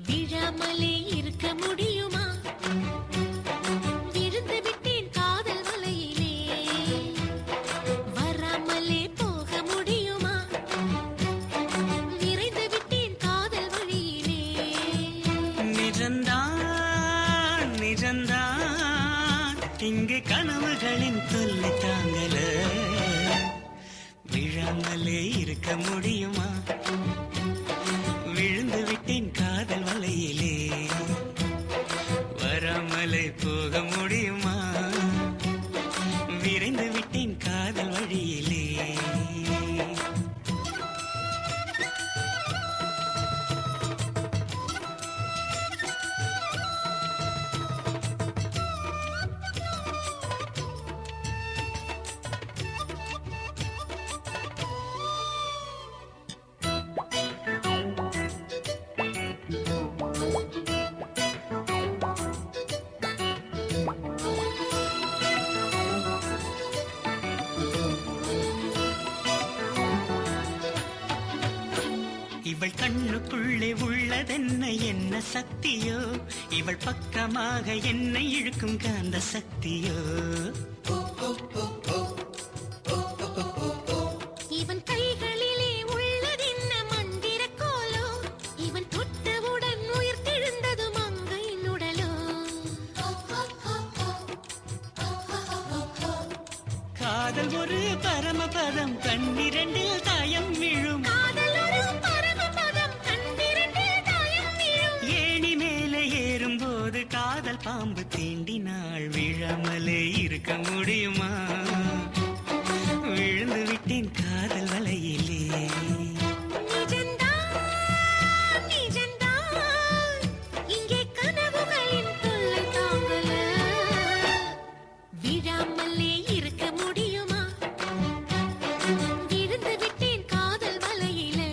விழாமலே இருக்க முடியுமா? விழுந்து விட்டேன் காதல் வலையிலே, வராமலே போக முடியுமா? விரைந்து விட்டேன் காதல் வழியிலே. நிஜந்தான் நிஜந்தான் இங்கே கனவுகளின் தொல்லை தாங்கல, விழாமலே இருக்க முடியுமா? விழுந்து விட்டேன் காதல் வலையிலே, வராமலே போக முடியுமா? விரைந்து விட்டேன் காதல் வழியிலே. இவள் கண்ணுக்குள்ளே உள்ளதென்ன என்ன சக்தியோ, இவள் பக்கமாக என்னை இழுக்கும் காந்த சக்தியோ. இவன் கைகளிலே உள்ளதென்ன மந்திர கோலோ, இவன் தொட்டவுடன் உயிர் தெழுந்தது மங்கையின் உடலோ. காதல் ஒரு பரமபதம், கண்ணிரண்டில் தாயம் விழும். காதல் பாம்பு தீண்டினாள், விழாமலே இருக்க முடியுமா? விழுந்து விட்டேன் காதல் வலையிலே. இங்கே கனவுகளின் தொல்லை தாங்கல, விழாமலே இருக்க முடியுமா? விழுந்து விட்டேன் காதல் வலையிலே.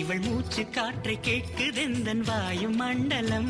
இவள் மூச்சு காற்றை கேட்குதெந்தன் வாயு மண்டலம்.